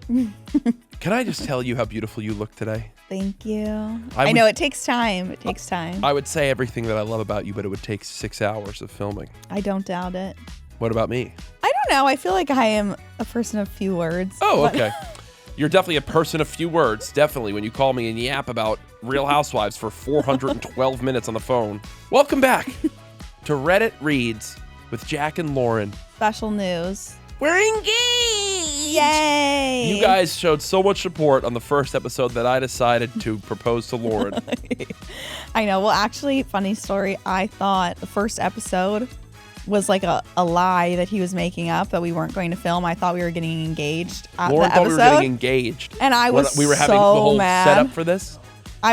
Can I just tell you how beautiful you look today? Thank you. I know it takes time. It takes time. I would say everything that I love about you, but it would take 6 hours of filming. I don't doubt it. What about me? I don't know. I feel like I am a person of few words. Oh, okay. You're definitely a person of few words. Definitely. When you call me and yap about Real Housewives for 412 minutes on the phone. Welcome back to Reddit Reads with Jack and Lauren. Special news. We're engaged! Yay! You guys showed so much support on the first episode that I decided to propose to Lauren. I know. Well, actually, funny story. I thought the first episode was like a lie that he was making up, that we weren't going to film. I thought we were getting engaged at Lauren the thought episode. we were getting engaged. And I was we were having so the whole mad. setup for this.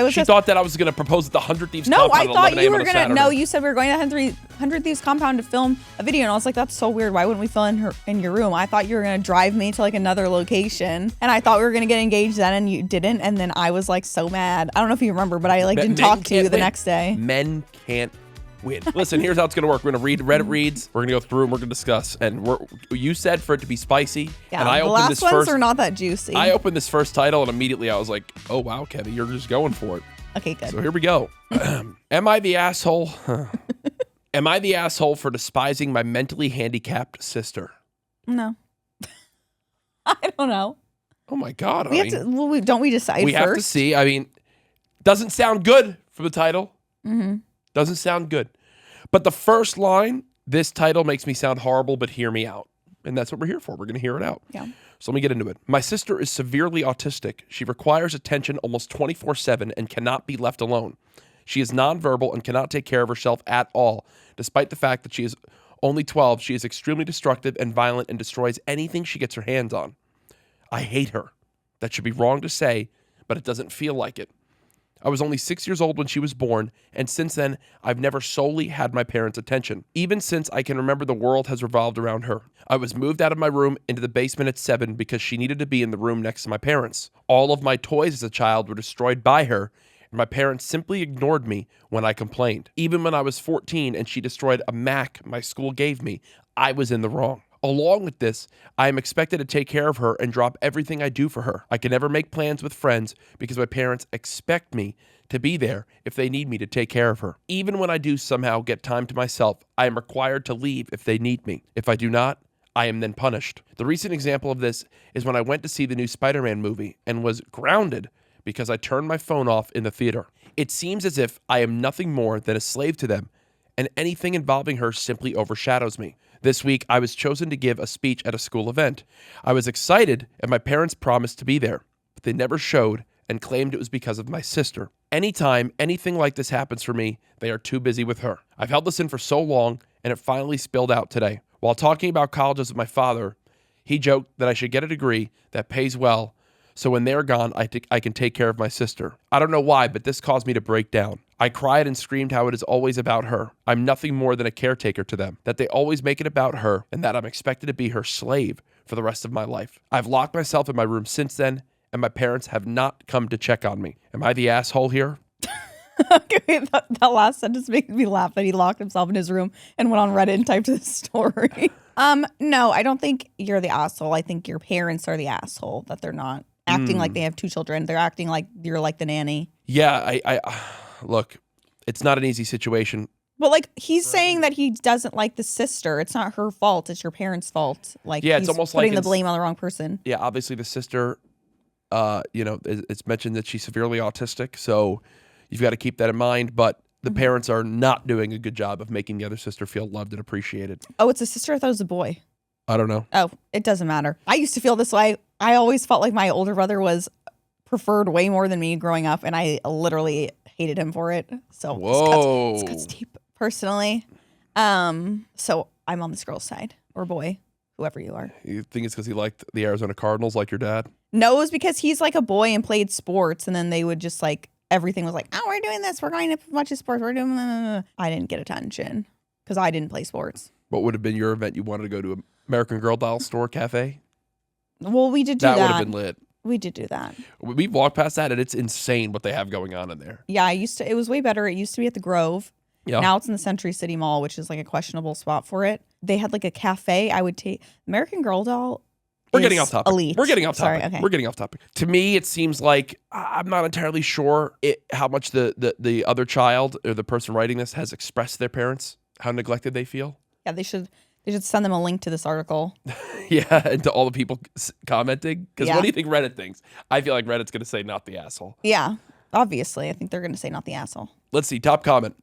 She thought that I was going to propose at the 100 Thieves No, compound I at thought 11 you a.m. were on a going to. Saturday. No, you said we were going to 100 Thieves compound to film a video. And I was like, that's so weird. Why wouldn't we film in your room? I thought you were going to drive me to like another location. And I thought we were going to get engaged then, and you didn't. And then I was like so mad. I don't know if you remember, but I like didn't talk to you the next day. Men can't win. Listen, here's how it's going to work. We're going to read Reddit Reads. We're going to go through and we're going to discuss. And you said for it to be spicy. Yeah, and I the opened last ones are not that juicy. I opened this first title and immediately I was like, oh, wow, Kevi, you're just going for it. Okay, good. So here we go. Am I the asshole? Am I the asshole for despising my mentally handicapped sister? No. I don't know. Oh my God. Don't we decide first? We have to see. I mean, doesn't sound good for the title. Mm-hmm. Doesn't sound good. But the first line, this title makes me sound horrible, but hear me out. And that's what we're here for. We're going to hear it out. Yeah. So let me get into it. My sister is severely autistic. She requires attention almost 24/7 and cannot be left alone. She is nonverbal and cannot take care of herself at all. Despite the fact that she is only 12, she is extremely destructive and violent and destroys anything she gets her hands on. I hate her. That should be wrong to say, but it doesn't feel like it. I was only 6 years old when she was born, and since then, I've never solely had my parents' attention. Even since I can remember, the world has revolved around her. I was moved out of my room into the basement at 7 because she needed to be in the room next to my parents. All of my toys as a child were destroyed by her, and my parents simply ignored me when I complained. Even when I was 14 and she destroyed a Mac my school gave me, I was in the wrong. Along with this, I am expected to take care of her and drop everything I do for her. I can never make plans with friends because my parents expect me to be there if they need me to take care of her. Even when I do somehow get time to myself, I am required to leave if they need me. If I do not, I am then punished. The recent example of this is when I went to see the new Spider-Man movie and was grounded because I turned my phone off in the theater. It seems as if I am nothing more than a slave to them, and anything involving her simply overshadows me. This week, I was chosen to give a speech at a school event. I was excited, and my parents promised to be there, but they never showed and claimed it was because of my sister. Anytime anything like this happens for me, they are too busy with her. I've held this in for so long, and it finally spilled out today. While talking about colleges with my father, he joked that I should get a degree that pays well, so when they're gone, I can take care of my sister. I don't know why, but this caused me to break down. I cried and screamed how it is always about her. I'm nothing more than a caretaker to them, that they always make it about her, and that I'm expected to be her slave for the rest of my life. I've locked myself in my room since then, and my parents have not come to check on me. Am I the asshole here? Okay, that last sentence makes me laugh that he locked himself in his room and went on Reddit and typed this story. No, I don't think you're the asshole. I think your parents are the asshole, that they're not acting like they have two children. They're acting like you're like the nanny. Yeah, I look, it's not an easy situation. But like he's saying that he doesn't like the sister. It's not her fault. It's your parents' fault. Like yeah, it's he's almost putting like the blame on the wrong person. Yeah, obviously the sister, it's mentioned that she's severely autistic, so you've got to keep that in mind. But the parents are not doing a good job of making the other sister feel loved and appreciated. Oh, it's a sister? I thought it was a boy. I don't know. Oh, it doesn't matter. I used to feel this way. I always felt like my older brother was preferred way more than me growing up, and I literally hated him for it. So this cuts deep personally. So I'm on this girl's side, or boy, whoever you are. You think it's because he liked the Arizona Cardinals like your dad? No, it was because he's like a boy and played sports, and then they would just like, everything was like, oh, we're doing this. We're going to watch sports. We're doing I didn't get attention because I didn't play sports. What would have been your event? You wanted to go to American Girl Doll store cafe? Well, we did do that. That would have been lit. We did do that. We walked past that, and it's insane what they have going on in there. Yeah, it was way better. It used to be at the Grove. Yeah. Now it's in the Century City Mall, which is like a questionable spot for it. They had like a cafe. I would take American Girl Doll We're getting off topic. Elite. We're getting off topic. Sorry, okay. We're getting off topic. To me, it seems like I'm not entirely sure how much the other child or the person writing this has expressed to their parents how neglected they feel. Yeah, they should send them a link to this article. Yeah, and to all the people commenting. Because Yeah. what do you think Reddit thinks? I feel like Reddit's going to say not the asshole. Yeah, obviously. I think they're going to say not the asshole. Let's see. Top comment.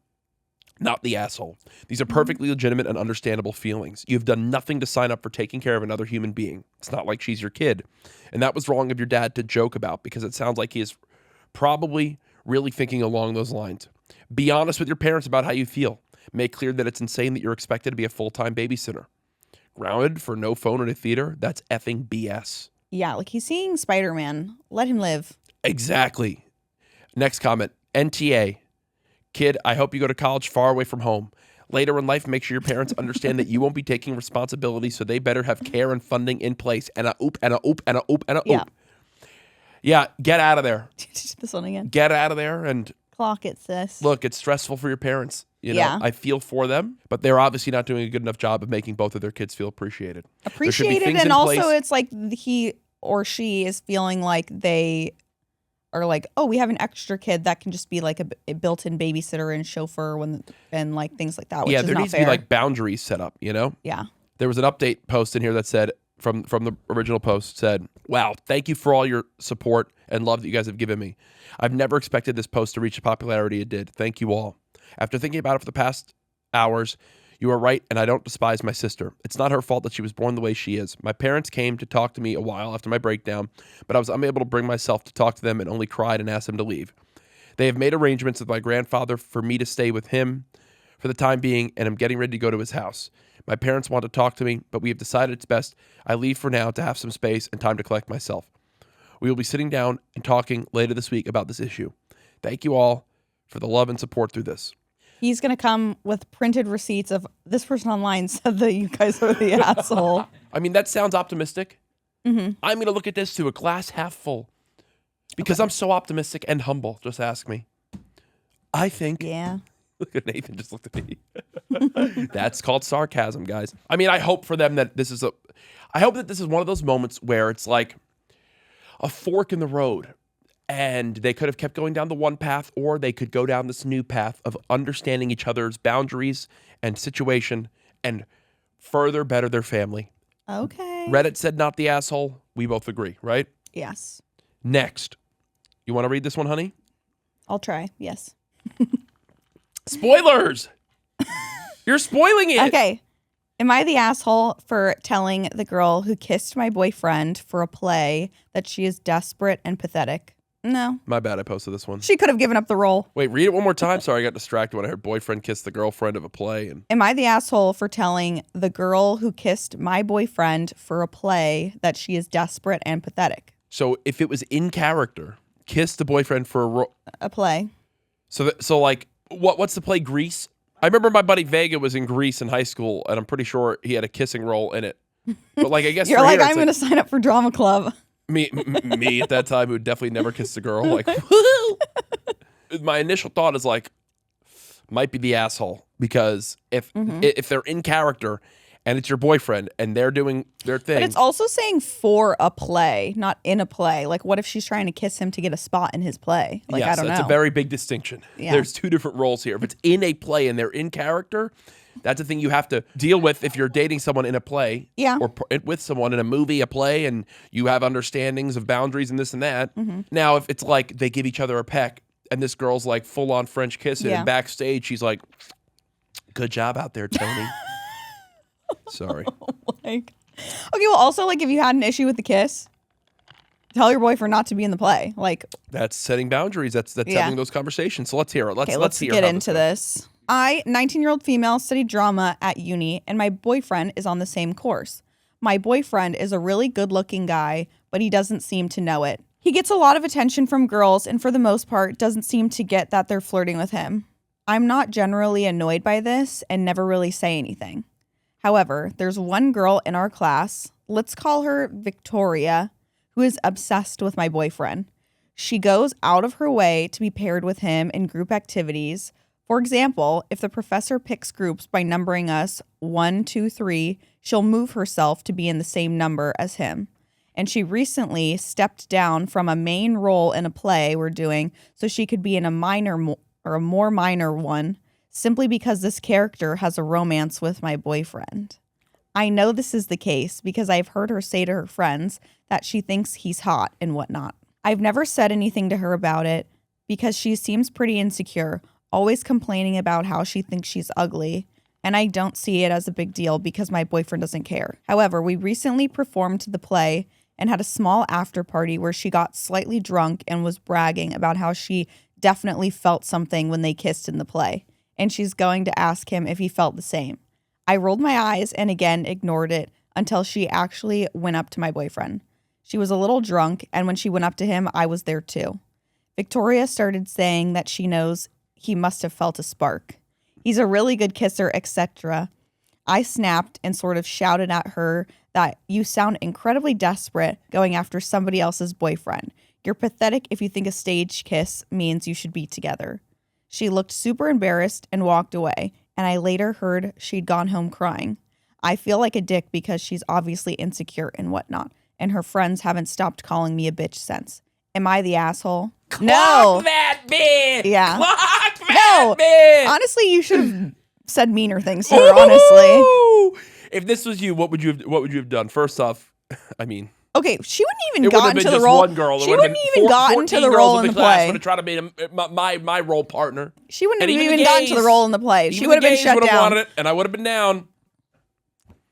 Not the asshole. These are perfectly legitimate and understandable feelings. You've done nothing to sign up for taking care of another human being. It's not like she's your kid. And that was wrong of your dad to joke about because it sounds like he is probably really thinking along those lines. Be honest with your parents about how you feel. Make clear that it's insane that you're expected to be a full-time babysitter. Grounded for no phone in a theater? That's effing BS. Yeah, like he's seeing Spider-Man. Let him live. Exactly. Next comment. NTA. Kid, I hope you go to college far away from home. Later in life, make sure your parents understand that you won't be taking responsibility, so they better have care and funding in place. And a oop, and a oop, and a oop, and a Yeah. oop. Yeah, get out of there. This one again. Get out of there and Clock it, sis. look, it's stressful for your parents. You know, Yeah. I feel for them, but they're obviously not doing a good enough job of making both of their kids feel appreciated. There should be Appreciated, things in and also place- it's like he or she is feeling like they are like, oh, we have an extra kid that can just be like a built-in babysitter and chauffeur and like things like that, which is there not needs fair. to be like boundaries set up, you know? Yeah. There was an update post in here that said, from the original post, said, wow, thank you for all your support and love that you guys have given me. I've never expected this post to reach the popularity it did. Thank you all. After thinking about it for the past hours, you are right, and I don't despise my sister. It's not her fault that she was born the way she is. My parents came to talk to me a while after my breakdown, but I was unable to bring myself to talk to them and only cried and asked them to leave. They have made arrangements with my grandfather for me to stay with him for the time being, and I'm getting ready to go to his house. My parents want to talk to me, but we have decided it's best I leave for now to have some space and time to collect myself. We will be sitting down and talking later this week about this issue. Thank you all for the love and support through this. He's going to come with printed receipts of this person online said that you guys are the asshole. I mean, that sounds optimistic. Mm-hmm. I'm going to look at this through a glass half full because I'm so optimistic and humble. Just ask me. I think. Yeah. Look at Nathan just looked at me. That's called sarcasm, guys. I mean, I hope for them that I hope that this is one of those moments where it's like a fork in the road. And they could have kept going down the one path, or they could go down this new path of understanding each other's boundaries and situation and further better their family. Okay. Reddit said not the asshole. We both agree, right? Yes. Next. You want to read this one, honey? I'll try. Yes. Spoilers! You're spoiling it! Okay. Am I the asshole for telling the girl who kissed my boyfriend for a play that she is desperate and pathetic? No. My bad, I posted this one. She could have given up the role. Wait, read it one more time. Sorry, I got distracted when I heard boyfriend kiss the girlfriend of a play. And Am I the asshole for telling the girl who kissed my boyfriend for a play that she is desperate and pathetic? so if it was in character, kiss the boyfriend for A play. so like, what's the play, Grease? I remember my buddy Vega was in Grease in high school, and I'm pretty sure he had a kissing role in it. But like, I guess You're for like, here, I'm going to sign up for drama club. me at that time who definitely never kissed a girl. Like, woo! My initial thought is like, might be the asshole because if they're in character and it's your boyfriend and they're doing their thing, But it's also saying for a play, not in a play. Like, what if she's trying to kiss him to get a spot in his play? Like, yes, I don't know. that's a very big distinction. Yeah. There's two different roles here. If it's in a play and they're in character, that's a thing you have to deal with if you're dating someone in a play. Yeah. Or with someone in a movie, a play, and you have understandings of boundaries and this and that. Mm-hmm. Now, if it's like they give each other a peck and this girl's like full on French kissing Yeah. and backstage she's like, good job out there, Tony. Sorry. Like, okay, well, also, like, if you had an issue with the kiss, tell your boyfriend not to be in the play. Like, That's setting boundaries. That's Yeah. having those conversations. So let's hear it. okay, Let's let's hear get how into goes. this. I, 19-year-old female, studied drama at uni, and my boyfriend is on the same course. My boyfriend is a really good-looking guy, but he doesn't seem to know it. He gets a lot of attention from girls, and for the most part, doesn't seem to get that they're flirting with him. I'm not generally annoyed by this and never really say anything. However, there's one girl in our class, let's call her Victoria, who is obsessed with my boyfriend. She goes out of her way to be paired with him in group activities. For example, if the professor picks groups by numbering us 1, 2, 3, she'll move herself to be in the same number as him. and she recently stepped down from a main role in a play we're doing so she could be in a more minor one, simply because this character has a romance with my boyfriend. I know this is the case because I've heard her say to her friends that she thinks he's hot and whatnot. I've never said anything to her about it because she seems pretty insecure, always complaining about how she thinks she's ugly, and I don't see it as a big deal because my boyfriend doesn't care. However, we recently performed the play and had a small after party where she got slightly drunk and was bragging about how she definitely felt something when they kissed in the play, and she's going to ask him if he felt the same. I rolled my eyes and again ignored it until she actually went up to my boyfriend. She was a little drunk, and when she went up to him, I was there too. Victoria started saying that she knows he must have felt a spark. He's a really good kisser, etc. I snapped and sort of shouted at her that you sound incredibly desperate going after somebody else's boyfriend. You're pathetic if you think a stage kiss means you should be together. She looked super embarrassed and walked away, and I later heard she'd gone home crying. I feel like a dick because she's obviously insecure and whatnot, and her friends haven't stopped calling me a bitch since. Am I the asshole? Clock that bitch! Yeah. Clock that bitch! Honestly, you should have said meaner things to her, honestly. If this was you, what would you have done? First off, I mean... Okay, she wouldn't even gotten to the just role. One girl. She wouldn't even gotten to the role in the play. Would have tried to be my role partner. She wouldn't have even gotten to the role in the play. She would have been shut down. Wanted it, and I would have been down.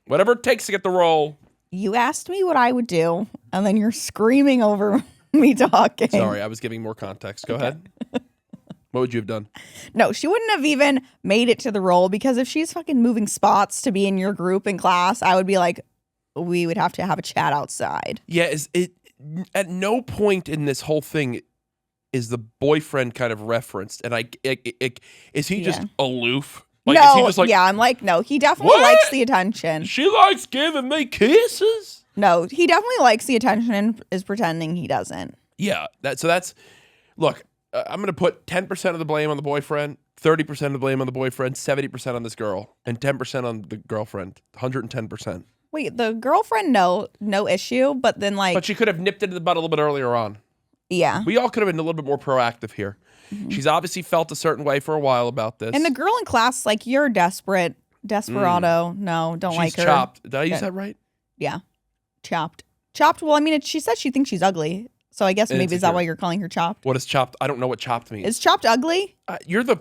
Whatever it takes to get the role. You asked me what I would do, and then you're screaming over me talking. Sorry, I was giving more context. Go ahead. What would you have done? No, she wouldn't have even made it to the role, because if she's fucking moving spots to be in your group in class, I would be like, we would have to have a chat outside. Yeah, at no point in this whole thing is the boyfriend kind of referenced, and is he just aloof? Like, no, is he just like, I'm like, no, he definitely likes the attention. She likes giving me kisses. No, he definitely likes the attention and is pretending he doesn't. Yeah, look, I'm gonna put 10% of the blame on the boyfriend, 30% of the blame on the boyfriend, 70% on this girl, and 10% on the girlfriend. 110%. Wait, the girlfriend, no issue, but then But she could have nipped it in the bud a little bit earlier on. Yeah. We all could have been a little bit more proactive here. Mm-hmm. She's obviously felt a certain way for a while about this. And the girl in class, like, you're desperado. No, don't like her. She's chopped. Did I use that right? Yeah. Chopped. Well, I mean, she said she thinks she's ugly. So I guess maybe is that why you're calling her chopped? What is chopped? I don't know what chopped means. Is chopped ugly? You're the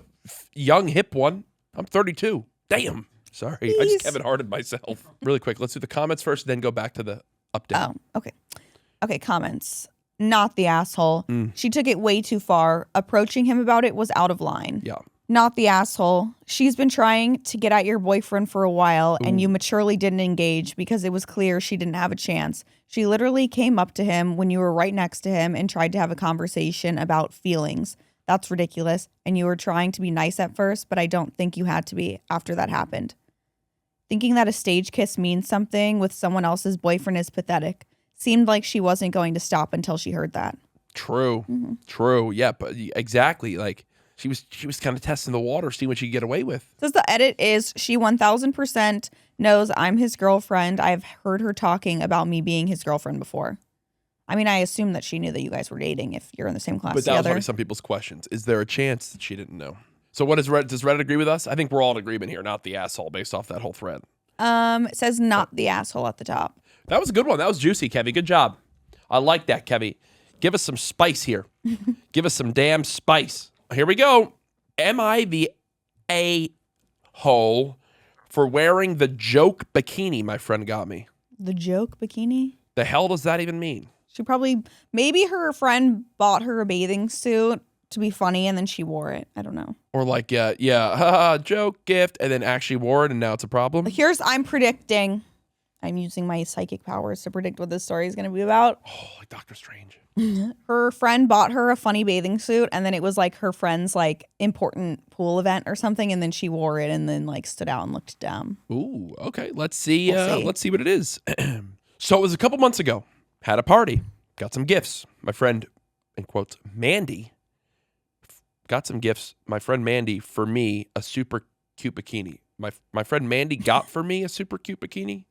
young, hip one. I'm 32. Damn. Sorry. I just Kevin Harted myself. Really quick. Let's do the comments first, then go back to the update. Oh, okay. Okay, comments. Not the asshole. She took it way too far. Approaching him about it was out of line. Yeah. Not the asshole. She's been trying to get at your boyfriend for a while, and you maturely didn't engage because it was clear she didn't have a chance. She literally came up to him when you were right next to him and tried to have a conversation about feelings. That's ridiculous. And you were trying to be nice at first, but I don't think you had to be after that happened. Thinking that a stage kiss means something with someone else's boyfriend is pathetic. Seemed like she wasn't going to stop until she heard that. True. Mm-hmm. True. Yeah, but exactly. Like, she was kind of testing the water, seeing what she could get away with. Says the edit is, she 1000% knows I'm his girlfriend. I've heard her talking about me being his girlfriend before. I mean, I assume that she knew that you guys were dating if you're in the same class together. But that was one of some people's questions. Is there a chance that she didn't know? So what does Reddit agree with us? I think we're all in agreement here, not the asshole, based off that whole thread. It says not the asshole at the top. That was a good one. That was juicy, Kevi. Good job. I like that, Kevi. Give us some spice here. Give us some damn spice. Here we go. Am I the a-hole for wearing the joke bikini my friend got me? The joke bikini? The hell does that even mean? Maybe her friend bought her a bathing suit to be funny and then she wore it. I don't know. Or like, joke, gift, and then actually wore it and now it's a problem? I'm predicting. I'm using my psychic powers to predict what this story is going to be about. Oh, like Doctor Strange. Her friend bought her a funny bathing suit, and then it was like her friend's like important pool event or something, and then she wore it and then like stood out and looked dumb. Ooh, okay. Let's see. Let's see what it is. So it was a couple months ago. Had a party. Got some gifts. My friend, in quotes, Mandy, got some gifts. My friend Mandy, for me, a super cute bikini. My friend Mandy got for me a super cute bikini.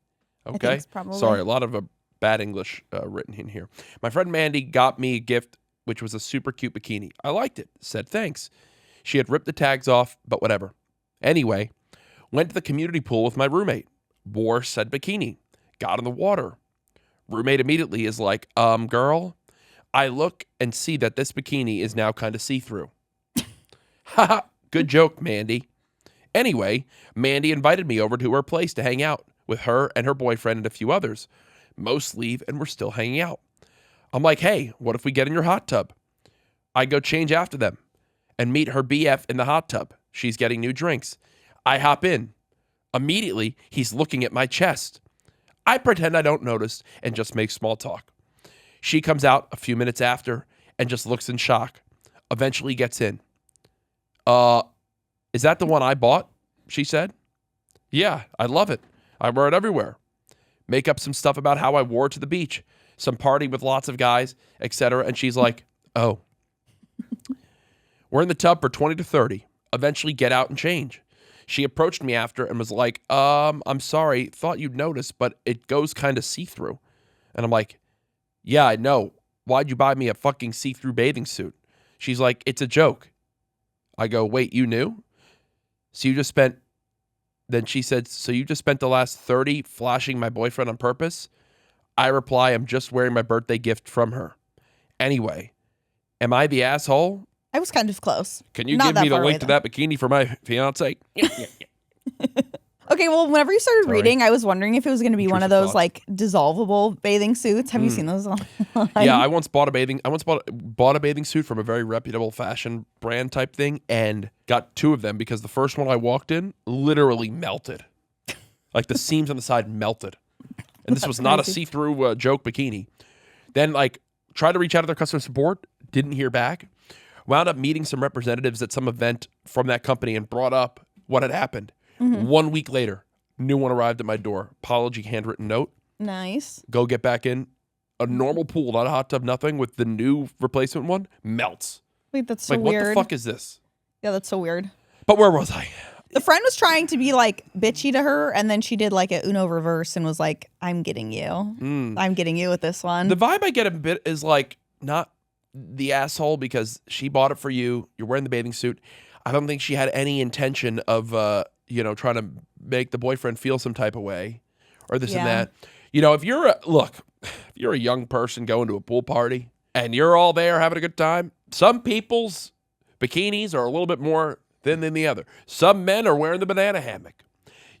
Okay. Probably. Sorry, a lot of bad English written in here. My friend Mandy got me a gift, which was a super cute bikini. I liked it. Said thanks. She had ripped the tags off, but whatever. Anyway, went to the community pool with my roommate. Wore said bikini. Got in the water. Roommate immediately is like, girl, I look and see that this bikini is now kind of see-through. Haha, good joke, Mandy. Anyway, Mandy invited me over to her place to hang out with her and her boyfriend and a few others. Most leave and we're still hanging out. I'm like, hey, what if we get in your hot tub? I go change after them and meet her BF in the hot tub. She's getting new drinks. I hop in. Immediately, he's looking at my chest. I pretend I don't notice and just make small talk. She comes out a few minutes after and just looks in shock. Eventually gets in. Is that the one I bought? She said. Yeah, I love it. I wear it everywhere. Make up some stuff about how I wore it to the beach. Some party with lots of guys, etc. And she's like, oh. We're in the tub for 20 to 30. Eventually get out and change. She approached me after and was like, I'm sorry, thought you'd notice, but it goes kind of see-through. And I'm like, yeah, I know. Why'd you buy me a fucking see-through bathing suit? She's like, it's a joke. I go, wait, you knew? So you just spent, then she said, so you just spent the last 30 flashing my boyfriend on purpose? I reply, I'm just wearing my birthday gift from her. Anyway, am I the asshole? I was kind of close. Can you give me the link to that bikini for my fiance? Yeah. Okay, well, whenever you started reading, I was wondering if it was going to be one of those like dissolvable bathing suits. Have you seen those online? Yeah, I once bought a bathing suit from a very reputable fashion brand type thing and got 2 of them because the first one I walked in literally melted. Like the seams on the side melted. And this was not a see-through joke bikini. Then like tried to reach out to their customer support, didn't hear back. Wound up meeting some representatives at some event from that company and brought up what had happened. 1 week later, new one arrived at my door. Apology, handwritten note. Nice. Go get back in. A normal pool, not a hot tub, nothing, with the new replacement one, melts. Wait, that's so like, weird. What the fuck is this? Yeah, that's so weird. But where was I? The friend was trying to be like bitchy to her, and then she did like a Uno reverse and was like, I'm getting you. I'm getting you with this one. The vibe I get a bit is like, not the asshole because she bought it for you. You're wearing the bathing suit. I don't think she had any intention of, trying to make the boyfriend feel some type of way or this and that. You know, if you're a young person going to a pool party and you're all there having a good time, some people's bikinis are a little bit more thin than the other. Some men are wearing the banana hammock.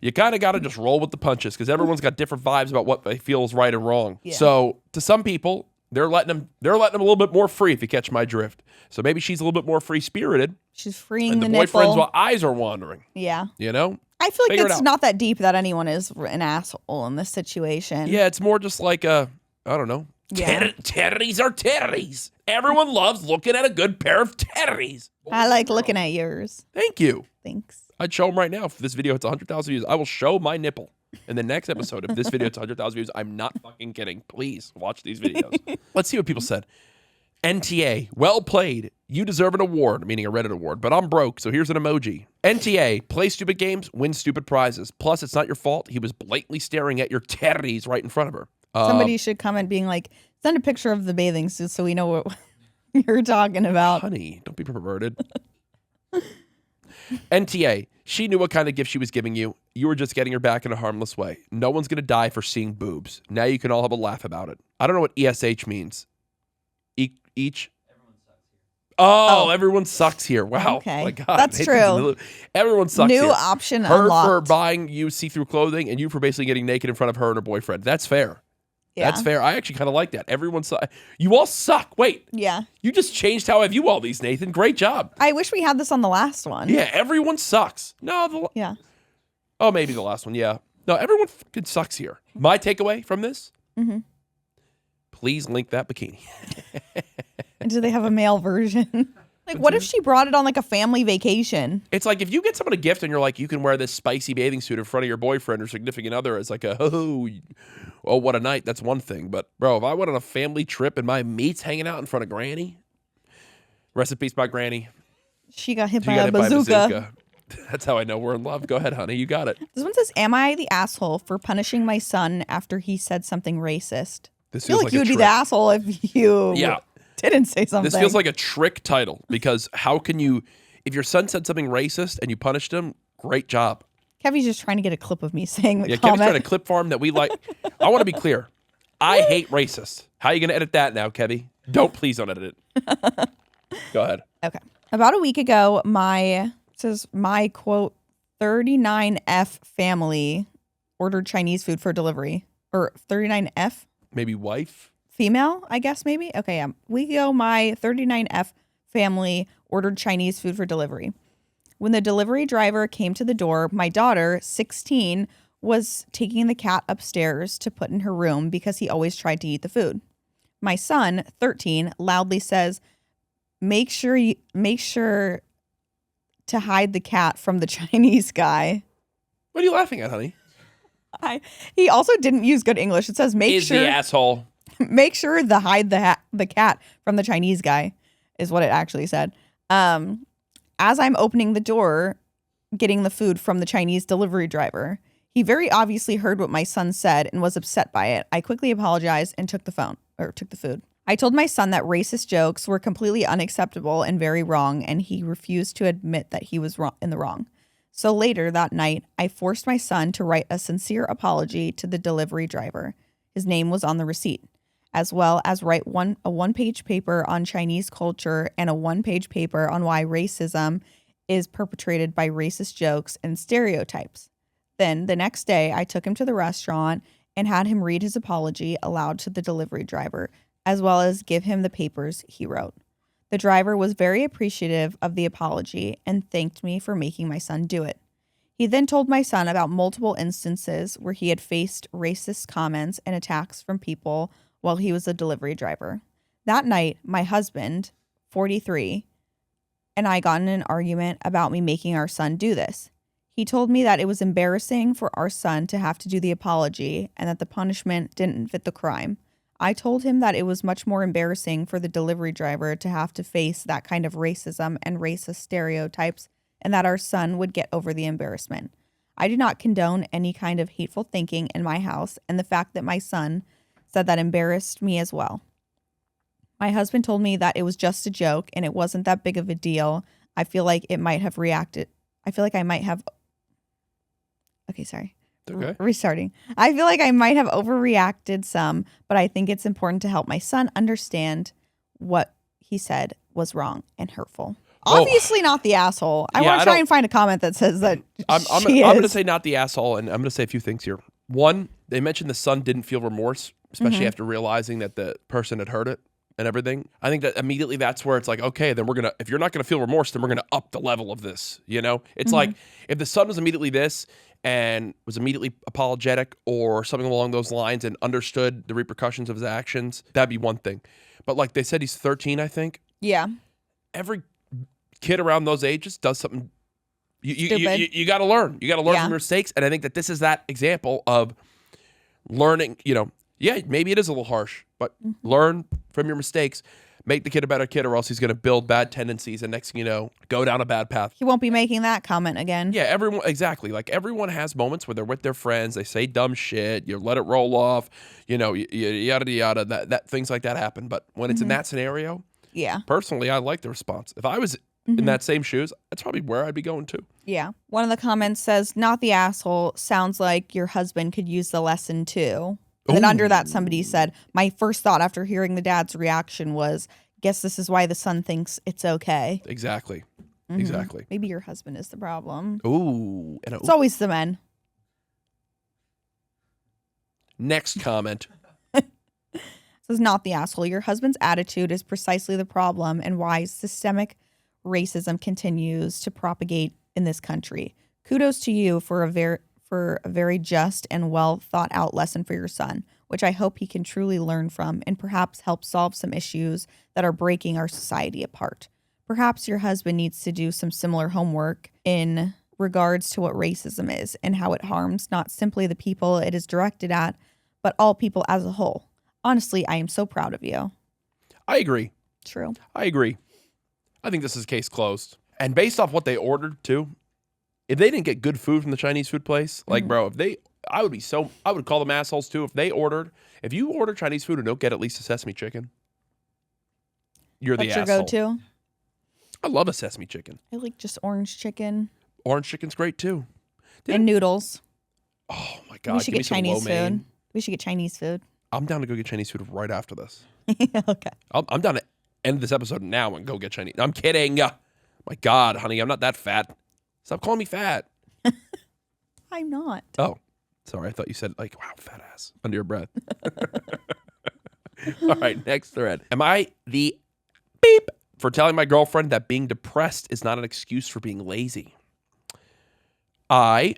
You kind of got to just roll with the punches because everyone's got different vibes about what they feel is right or wrong. Yeah. So to some people, they're letting them a little bit more free, if you catch my drift. So maybe she's a little bit more free-spirited. She's freeing and the boyfriend's nipple. eyes are wandering. Yeah. You know? I feel like it's not that deep that anyone is an asshole in this situation. Yeah, it's more just like I don't know. Yeah. Titties are titties. Everyone loves looking at a good pair of titties. I like looking at yours. Thank you. Thanks. I'd show them right now. If this video hits 100,000 views, I will show my nipple. In the next episode, if this video hits 100,000 views, I'm not fucking kidding. Please watch these videos. Let's see what people said. NTA, well played. You deserve an award, meaning a Reddit award, but I'm broke, so here's an emoji. NTA, play stupid games, win stupid prizes. Plus, it's not your fault. He was blatantly staring at your titties right in front of her. Somebody should comment being like, send a picture of the bathing suit so we know what you're talking about. Honey, don't be perverted. NTA, she knew what kind of gift she was giving you. You were just getting her back in a harmless way. No one's going to die for seeing boobs. Now you can all have a laugh about it. I don't know what ESH means. Each? Everyone sucks here. Wow. Okay. My God. That's true. Everyone sucks New here. option her unlocked. for buying you see-through clothing and you for basically getting naked in front of her and her boyfriend. That's fair. Yeah. That's fair. I actually kind of like that. Everyone sucks. You all suck. Wait. Yeah. You just changed how I view all these, Nathan. Great job. I wish we had this on the last one. Yeah, everyone sucks. No. Yeah. Oh, maybe the last one. Yeah. No, everyone fucking sucks here. My takeaway from this? Mm-hmm. Please link that bikini. Do they have a male version? Like, what if she brought it on like a family vacation? It's like if you get someone a gift and you're like, you can wear this spicy bathing suit in front of your boyfriend or significant other as like oh, what a night. That's one thing. But bro, if I went on a family trip and my meat's hanging out in front of Granny, rest in peace, my Granny. She got hit by a bazooka. That's how I know we're in love. Go ahead, honey. You got it. This one says, am I the asshole for punishing my son after he said something racist? This I feel feels like you a would be trick. the asshole if you didn't say something. This feels like a trick title because how can you, if your son said something racist and you punished him, great job. Kevi's just trying to get a clip of me saying the Kevin's comment. trying to clip farm that we like. I want to be clear. I hate racists. How are you going to edit that now, Kevi? Please don't edit it. Go ahead. Okay. About a week ago, my quote 39F family ordered Chinese food for delivery. Or 39F? Maybe wife? Female, I guess maybe. Okay, yeah. We go, my 39F family ordered Chinese food for delivery. When the delivery driver came to the door, my daughter, 16, was taking the cat upstairs to put in her room because he always tried to eat the food. My son, 13, loudly says, make sure to hide the cat from the Chinese guy. What are you laughing at, honey? He also didn't use good English. It says Is the asshole. Make sure to hide the cat from the Chinese guy is what it actually said. As I'm opening the door, getting the food from the Chinese delivery driver, he very obviously heard what my son said and was upset by it. I quickly apologized and took the food. I told my son that racist jokes were completely unacceptable and very wrong, and he refused to admit that he was in the wrong. So later that night, I forced my son to write a sincere apology to the delivery driver. His name was on the receipt, as well as write a one-page paper on Chinese culture and a one-page paper on why racism is perpetrated by racist jokes and stereotypes. Then the next day, I took him to the restaurant and had him read his apology aloud to the delivery driver, as well as give him the papers he wrote. The driver was very appreciative of the apology and thanked me for making my son do it. He then told my son about multiple instances where he had faced racist comments and attacks from people while he was a delivery driver. That night, my husband, 43, and I got in an argument about me making our son do this. He told me that it was embarrassing for our son to have to do the apology and that the punishment didn't fit the crime. I told him that it was much more embarrassing for the delivery driver to have to face that kind of racism and racist stereotypes, and that our son would get over the embarrassment. I do not condone any kind of hateful thinking in my house, and the fact that my son said that embarrassed me as well. My husband told me that it was just a joke and it wasn't that big of a deal. I feel like I might have. Okay, sorry. Okay. Restarting. I feel like I might have overreacted some, but I think it's important to help my son understand what he said was wrong and hurtful. Oh. Obviously not the asshole. I want to try and find a comment that says that I'm going to say not the asshole, and I'm going to say a few things here. One, they mentioned the son didn't feel remorse, especially after realizing that the person had heard it and everything. I think that immediately that's where it's like, okay, then if you're not going to feel remorse, then we're going to up the level of this, you know? It's like, if the son was immediately this and was immediately apologetic or something along those lines and understood the repercussions of his actions, that'd be one thing. But like they said, he's 13, I think. Yeah. Every kid around those ages does something. You got to learn. You got to learn from your mistakes. And I think that this is that example of learning, maybe it is a little harsh, but learn from your mistakes. Make the kid a better kid, or else he's going to build bad tendencies, and next thing you know, go down a bad path. He won't be making that comment again. Yeah, exactly. Like everyone has moments where they're with their friends, they say dumb shit, you let it roll off, yada yada. That things like that happen. But when it's in that scenario, personally, I like the response. If I was in that same shoes, that's probably where I'd be going to. Yeah. One of the comments says, "Not the asshole. Sounds like your husband could use the lesson too." And then under that, somebody said, my first thought after hearing the dad's reaction was, guess this is why the son thinks it's okay. Exactly. Exactly. Maybe your husband is the problem. Ooh. It's always the men. Next comment. This is not the asshole. Your husband's attitude is precisely the problem and why systemic racism continues to propagate in this country. Kudos to you for a very just and well thought out lesson for your son, which I hope he can truly learn from and perhaps help solve some issues that are breaking our society apart. Perhaps your husband needs to do some similar homework in regards to what racism is and how it harms not simply the people it is directed at, but all people as a whole. Honestly, I am so proud of you. I agree. True. I agree. I think this is case closed. And based off what they ordered too, if they didn't get good food from the Chinese food place, like, bro, I would call them assholes too. If you order Chinese food and don't get at least a sesame chicken, you're the asshole. That's your go-to? I love a sesame chicken. I like just orange chicken. Orange chicken's great too. And noodles. Oh my God. We should get Chinese food. We should get Chinese food. I'm down to go get Chinese food right after this. Okay. I'm down to end this episode now and go get Chinese. I'm kidding. My God, honey, I'm not that fat. Stop calling me fat. I'm not. Oh, sorry. I thought you said like, wow, fat ass under your breath. All right, next thread. Am I the beep for telling my girlfriend that being depressed is not an excuse for being lazy? I,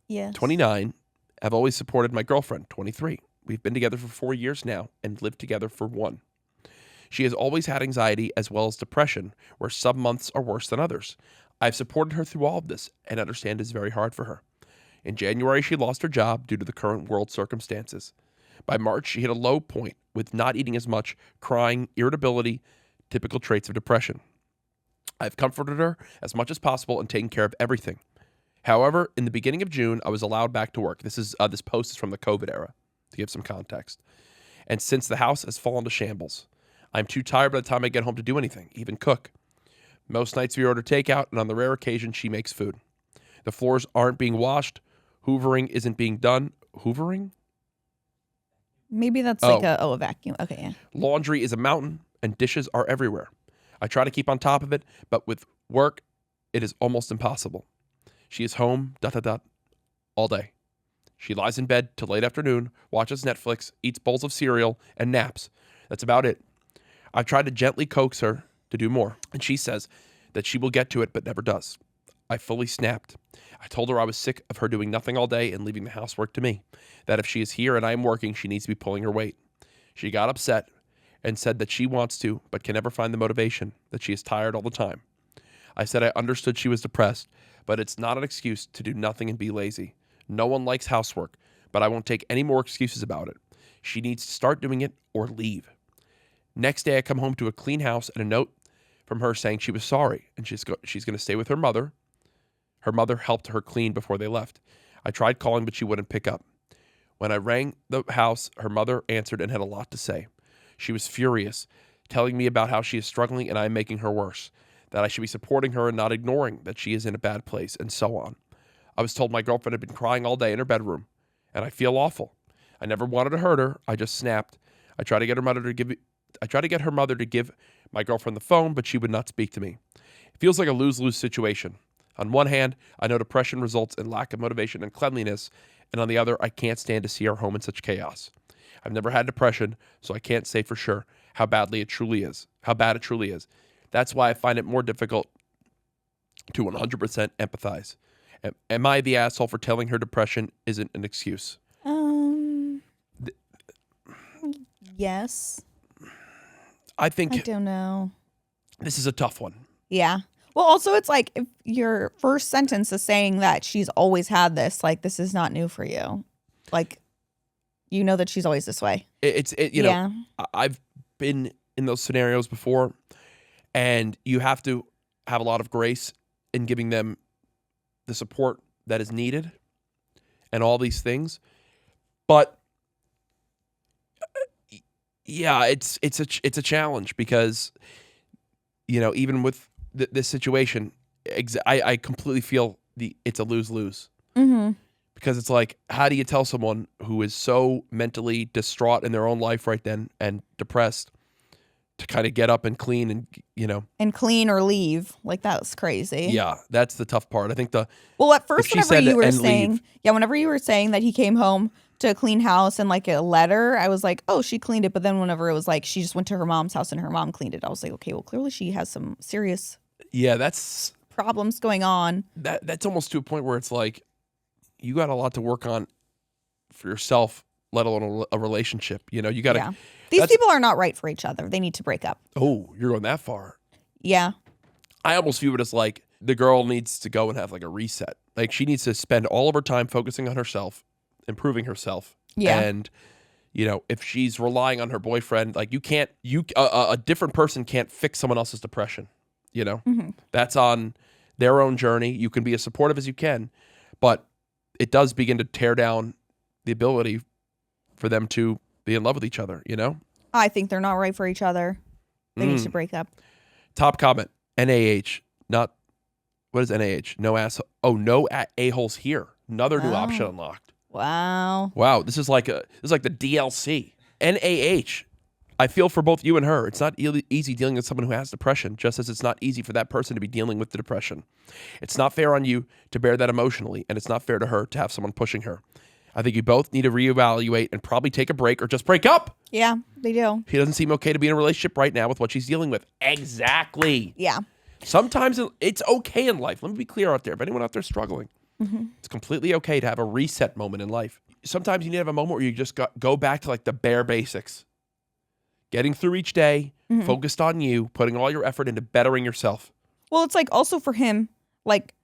yes. 29, have always supported my girlfriend, 23. We've been together for 4 years now and lived together for 1. She has always had anxiety as well as depression, where some months are worse than others. I've supported her through all of this and understand it's very hard for her. In January, she lost her job due to the current world circumstances. By March, she hit a low point with not eating as much, crying, irritability, typical traits of depression. I've comforted her as much as possible and taken care of everything. However, in the beginning of June, I was allowed back to work. This post is from the COVID era, to give some context. And since the house has fallen to shambles, I'm too tired by the time I get home to do anything, even cook. Most nights we order takeout, and on the rare occasion, she makes food. The floors aren't being washed. Hoovering isn't being done. Hoovering? Maybe that's like a vacuum. Okay, yeah. Laundry is a mountain, and dishes are everywhere. I try to keep on top of it, but with work, it is almost impossible. She is home, all day. She lies in bed till late afternoon, watches Netflix, eats bowls of cereal, and naps. That's about it. I've tried to gently coax her to do more, and she says that she will get to it but never does. I fully snapped. I told her I was sick of her doing nothing all day and leaving the housework to me, that if she is here and I am working, she needs to be pulling her weight. She got upset and said that she wants to but can never find the motivation, that she is tired all the time. I said I understood she was depressed, but it's not an excuse to do nothing and be lazy. No one likes housework, but I won't take any more excuses about it. She needs to start doing it or leave. Next day, I come home to a clean house and a note from her saying she was sorry and she's going to stay with her mother. Her mother helped her clean before they left. I tried calling, but she wouldn't pick up. When I rang the house, her mother answered and had a lot to say. She was furious, telling me about how she is struggling and I am making her worse, that I should be supporting her and not ignoring that she is in a bad place, and so on. I was told my girlfriend had been crying all day in her bedroom, and I feel awful. I never wanted to hurt her. I just snapped. I tried to get her mother to give my girlfriend the phone, but she would not speak to me. It feels like a lose-lose situation. On one hand, I know depression results in lack of motivation and cleanliness, and on the other, I can't stand to see our home in such chaos. I've never had depression, so I can't say for sure how bad it truly is. That's why I find it more difficult to 100% empathize. Am I the asshole for telling her depression isn't an excuse? Yes. I don't know. This is a tough one. Yeah. Well, also, it's like if your first sentence is saying that she's always had this, like, this is not new for you. Like, you know that she's always this way. I've been in those scenarios before, and you have to have a lot of grace in giving them the support that is needed and all these things. But yeah, it's a challenge because, even with this situation, I completely feel it's a lose-lose. Mm-hmm. Because it's like, how do you tell someone who is so mentally distraught in their own life right then and depressed to kind of get up and clean and clean or leave? Like, that's crazy. Yeah, that's the tough part. I think well, at first, whenever you were saying that he came home to a clean house and like a letter, I was like, oh, she cleaned it. But then whenever it was like she just went to her mom's house and her mom cleaned it, I was like, okay, well, clearly she has some serious that's problems going on. That's almost to a point where it's like you got a lot to work on for yourself, let alone a relationship. You got to. Yeah. These people are not right for each other. They need to break up. Oh, you're going that far. Yeah. I almost view it as like the girl needs to go and have like a reset. Like she needs to spend all of her time focusing on herself, improving herself. Yeah. And, if she's relying on her boyfriend, like a different person can't fix someone else's depression. Mm-hmm. That's on their own journey. You can be as supportive as you can, but it does begin to tear down the ability for them to be in love with each other, you know? I think they're not right for each other. They need to break up. Top comment, NAH, not, what is NAH? No asshole. Oh, no a-holes here. Another new option unlocked. Wow. This is like the DLC. NAH. I feel for both you and her. It's not easy dealing with someone who has depression, just as it's not easy for that person to be dealing with the depression. It's not fair on you to bear that emotionally, and it's not fair to her to have someone pushing her. I think you both need to reevaluate and probably take a break or just break up. Yeah, they do. She doesn't seem okay to be in a relationship right now with what she's dealing with. Exactly. Yeah. Sometimes it's okay in life. Let me be clear out there. If anyone out there struggling, it's completely okay to have a reset moment in life. Sometimes you need to have a moment where you just go back to like the bare basics. Getting through each day, focused on you, putting all your effort into bettering yourself. Well, it's like also for him, like,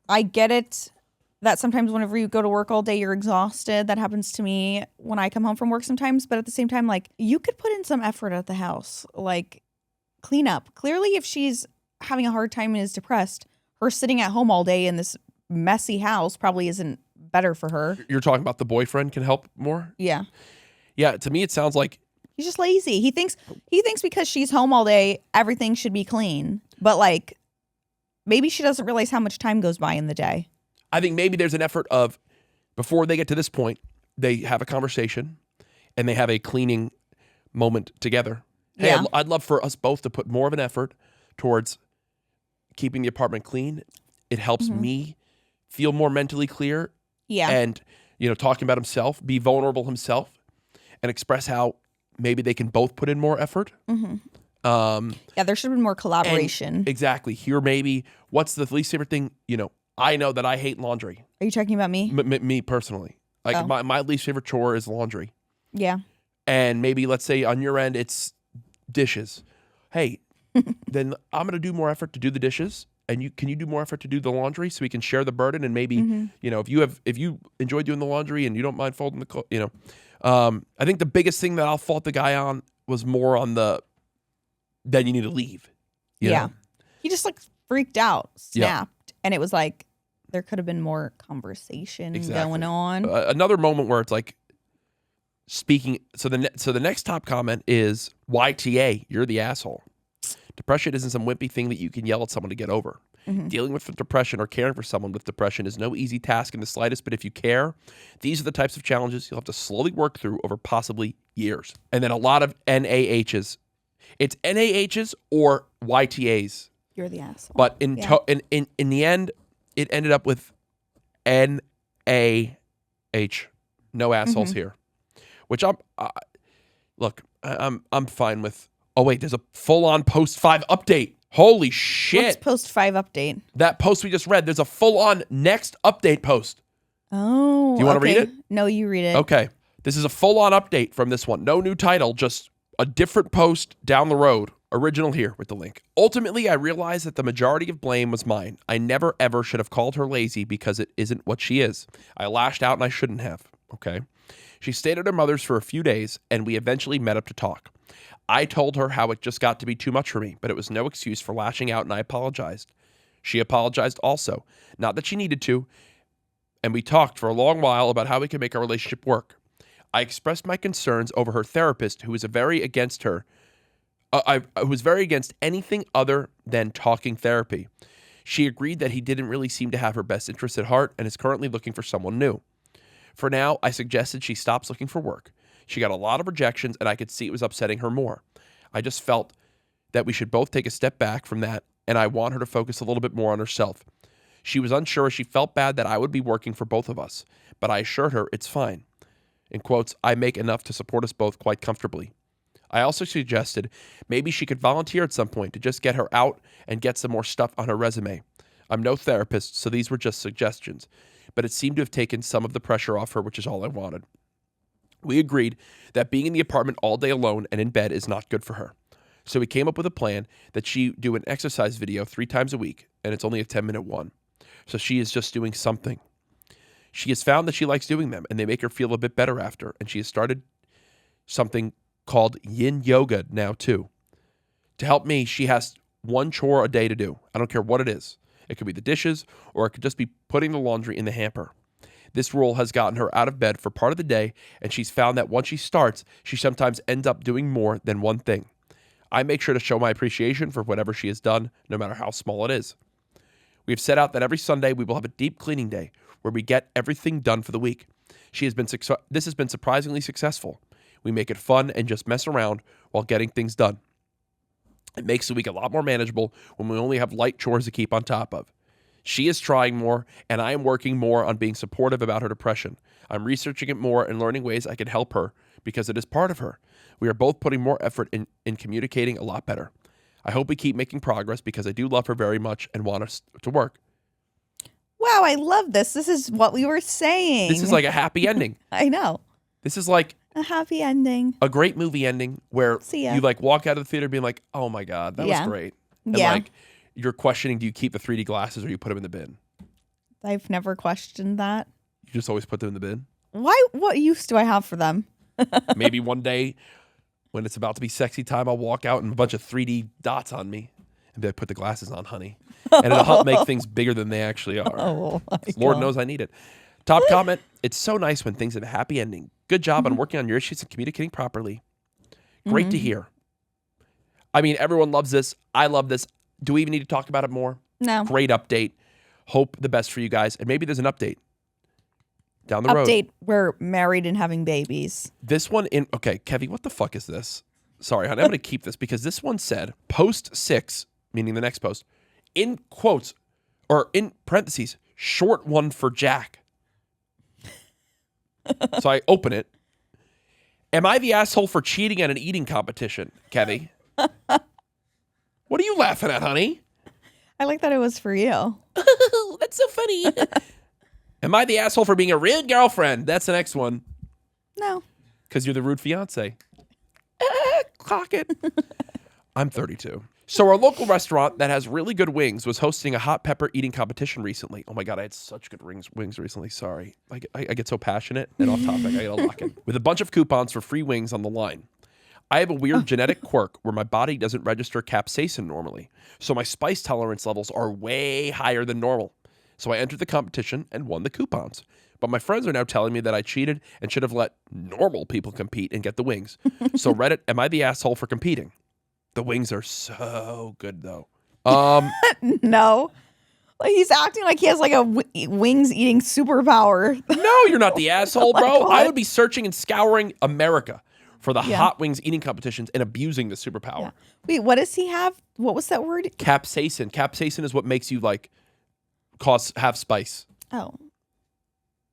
I get it that sometimes whenever you go to work all day, you're exhausted. That happens to me when I come home from work sometimes. But at the same time, like, you could put in some effort at the house, like clean up. Clearly, if she's having a hard time and is depressed, her sitting at home all day in this messy house probably isn't better for her. You're talking about the boyfriend can help more? Yeah. Yeah, to me, it sounds like he's just lazy. He thinks because she's home all day, everything should be clean. But like, maybe she doesn't realize how much time goes by in the day. I think maybe there's an effort of, before they get to this point, they have a conversation and they have a cleaning moment together. Hey, Yeah. I'd love for us both to put more of an effort towards keeping the apartment clean. It helps me feel more mentally clear. Yeah. And, talking about himself, be vulnerable himself, and express how maybe they can both put in more effort. Yeah, there should have been more collaboration. Exactly. Here, maybe, what's the least favorite thing? I know that I hate laundry. Are you talking about me? Me personally. Like, my least favorite chore is laundry. Yeah. And maybe, let's say, on your end, it's dishes. Hey, then I'm going to do more effort to do the dishes. And can you do more effort to do the laundry so we can share the burden? And maybe, if you enjoy doing the laundry and you don't mind folding the clothes, I think the biggest thing that I'll fault the guy on was more on then you need to leave. You know? He just like freaked out, snapped. And it was like, there could have been more conversation going on. Another moment where it's like, speaking. So the next top comment is, YTA, you're the asshole. Depression isn't some wimpy thing that you can yell at someone to get over. Dealing with depression or caring for someone with depression is no easy task in the slightest, but if you care, these are the types of challenges you'll have to slowly work through over possibly years. And then a lot of NAHs. It's NAHs or YTAs. You're the asshole. But in the end, it ended up with NAH. No assholes here. Which I'm fine with. Oh wait, there's a full-on post 5 update. Holy shit. What's post 5 update? That post we just read, there's a full-on next update post. Oh. Do you want to read it? No, you read it. Okay. This is a full-on update from this one. No new title, just a different post down the road. Original here with the link. Ultimately, I realized that the majority of blame was mine. I never ever should have called her lazy because it isn't what she is. I lashed out and I shouldn't have. Okay. She stayed at her mother's for a few days and we eventually met up to talk. I told her how it just got to be too much for me, but it was no excuse for lashing out and I apologized. She apologized also. Not that she needed to. And we talked for a long while about how we could make our relationship work. I expressed my concerns over her therapist who was very against her. I was very against anything other than talking therapy. She agreed that he didn't really seem to have her best interests at heart and is currently looking for someone new. For now, I suggested she stops looking for work. She got a lot of rejections and I could see it was upsetting her more. I just felt that we should both take a step back from that and I want her to focus a little bit more on herself. She was unsure. She felt bad that I would be working for both of us, but I assured her it's fine. In quotes, I make enough to support us both quite comfortably. I also suggested maybe she could volunteer at some point to just get her out and get some more stuff on her resume. I'm no therapist, so these were just suggestions, but it seemed to have taken some of the pressure off her, which is all I wanted. We agreed that being in the apartment all day alone and in bed is not good for her. So we came up with a plan that she do an exercise video 3 times a week, and it's only a 10-minute one. So she is just doing something. She has found that she likes doing them, and they make her feel a bit better after, and she has started something called yin yoga now too. To help me, she has one chore a day to do. I don't care what it is. It could be the dishes, or it could just be putting the laundry in the hamper. This rule has gotten her out of bed for part of the day, and she's found that once she starts, she sometimes ends up doing more than one thing. I make sure to show my appreciation for whatever she has done, no matter how small it is. We have set out that every Sunday we will have a deep cleaning day where we get everything done for the week. This has been surprisingly successful. We make it fun and just mess around while getting things done. It makes the week a lot more manageable when we only have light chores to keep on top of. She is trying more, and I am working more on being supportive about her depression. I'm researching it more and learning ways I can help her because it is part of her. We are both putting more effort in communicating a lot better. I hope we keep making progress because I do love her very much and want us to work. Wow, I love this. This is what we were saying. This is like a happy ending. I know. This is like a happy ending. A great movie ending where you like walk out of the theater being like, oh my God, that was great. And like you're questioning, do you keep the 3D glasses or you put them in the bin? I've never questioned that. You just always put them in the bin? Why? What use do I have for them? Maybe one day when it's about to be sexy time, I'll walk out and a bunch of 3D dots on me and be like, put the glasses on, honey. And it'll help make things bigger than they actually are. Oh, Lord knows I need it. Top comment, it's so nice when things have a happy ending. Good job on working on your issues and communicating properly. Great to hear. I mean, everyone loves this. I love this. Do we even need to talk about it more? No. Great update. Hope the best for you guys. And maybe there's an update down the road. Update, we're married and having babies. This one okay, Kevi, what the fuck is this? Sorry, honey, I'm going to keep this because this one said, post 6, meaning the next post, in quotes, or in parentheses, short one for Jack. So I open it. Am I the asshole for cheating at an eating competition, Kevi? What are you laughing at, honey? I like that it was for you. That's so funny. Am I the asshole for being a rude girlfriend? That's the next one. No. Because you're the rude fiance. Clock it. I'm 32. So our local restaurant that has really good wings was hosting a hot pepper eating competition recently. Oh my God, I had such good wings recently. Sorry. I get so passionate and off topic. I gotta lock in. With a bunch of coupons for free wings on the line. I have a weird genetic quirk where my body doesn't register capsaicin normally. So my spice tolerance levels are way higher than normal. So I entered the competition and won the coupons. But my friends are now telling me that I cheated and should have let normal people compete and get the wings. So Reddit, am I the asshole for competing? The wings are so good, though. No. He's acting like he has like a wings eating superpower. No, you're not the asshole, bro. Like I would be searching and scouring America for the hot wings eating competitions and abusing the superpower. Yeah. Wait, what does he have? What was that word? Capsaicin. Capsaicin is what makes you like have spice. Oh.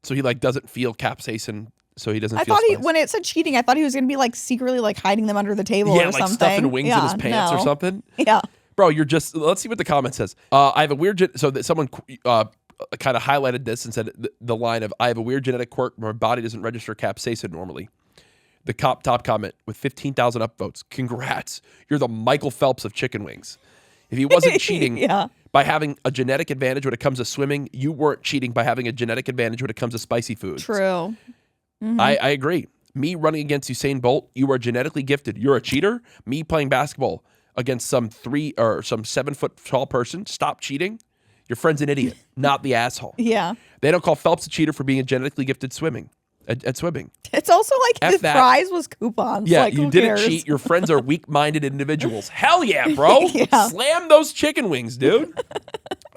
So he like doesn't feel capsaicin. So he doesn't feel thought spice. when it said cheating, I thought he was going to be like secretly like hiding them under the table or something. Yeah, like stuffing wings in his pants or something. Yeah. Bro, you're just, let's see what the comment says. I have a weird, so that someone kind of highlighted this and said the line of, I have a weird genetic quirk, my body doesn't register capsaicin normally. The top comment with 15,000 upvotes. Congrats. You're the Michael Phelps of chicken wings. If he wasn't cheating by having a genetic advantage when it comes to swimming, you weren't cheating by having a genetic advantage when it comes to spicy foods. True. Mm-hmm. I agree. Me running against Usain Bolt, you are genetically gifted. You're a cheater. Me playing basketball against some 7 foot tall person, stop cheating. Your friend's an idiot, not the asshole. Yeah. They don't call Phelps a cheater for being a genetically gifted swimming. At swimming. It's also like his prize was coupons. Yeah, like, you didn't cheat. Your friends are weak-minded individuals. Hell yeah, bro. Slam those chicken wings, dude.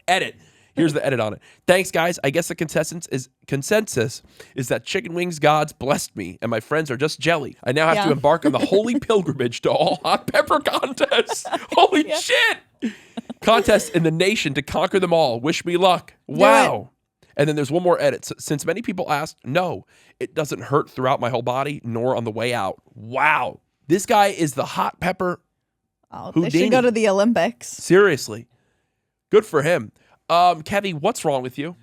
Edit. Here's the edit on it. Thanks, guys. I guess the consensus is that chicken wings gods blessed me, and my friends are just jelly. I now have to embark on the holy pilgrimage to all hot pepper contests. Holy shit. Contests in the nation to conquer them all. Wish me luck. Wow. And then there's one more edit. Since many people asked, no, it doesn't hurt throughout my whole body, nor on the way out. Wow. This guy is the hot pepper Houdini. They should go to the Olympics. Seriously. Good for him. Kevi, what's wrong with you?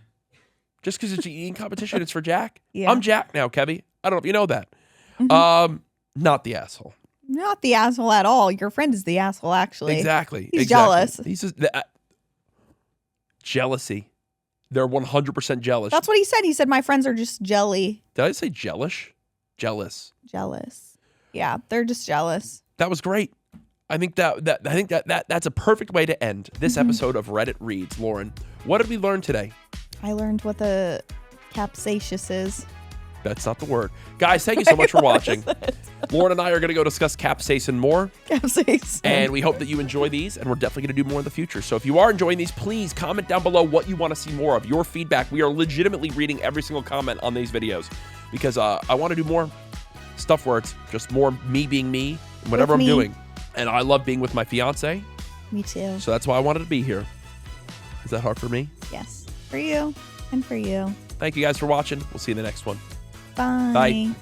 Just because it's an eating competition, it's for Jack? Yeah. I'm Jack now, Kevi. I don't know if you know that. Mm-hmm. Not the asshole. Not the asshole at all. Your friend is the asshole, actually. Exactly. He's jealous. He's just jealousy. They're 100% jealous. That's what he said. He said, my friends are just jelly. Did I say jealous? Jealous. Jealous. Yeah, they're just jealous. That was great. I think that's a perfect way to end this episode of Reddit Reads. Lauren, what did we learn today? I learned what the capsacious is. That's not the word. Guys, thank you so much for watching. Lauren and I are going to go discuss capsaicin more. Capsaicin. And we hope that you enjoy these, and we're definitely going to do more in the future. So if you are enjoying these, please comment down below what you want to see more of. Your feedback. We are legitimately reading every single comment on these videos because I want to do more stuff where it's just more me being me, and whatever I'm doing. And I love being with my fiance. Me too. So that's why I wanted to be here. Is that hard for me? Yes. For you and for you. Thank you guys for watching. We'll see you in the next one. Bye. Bye.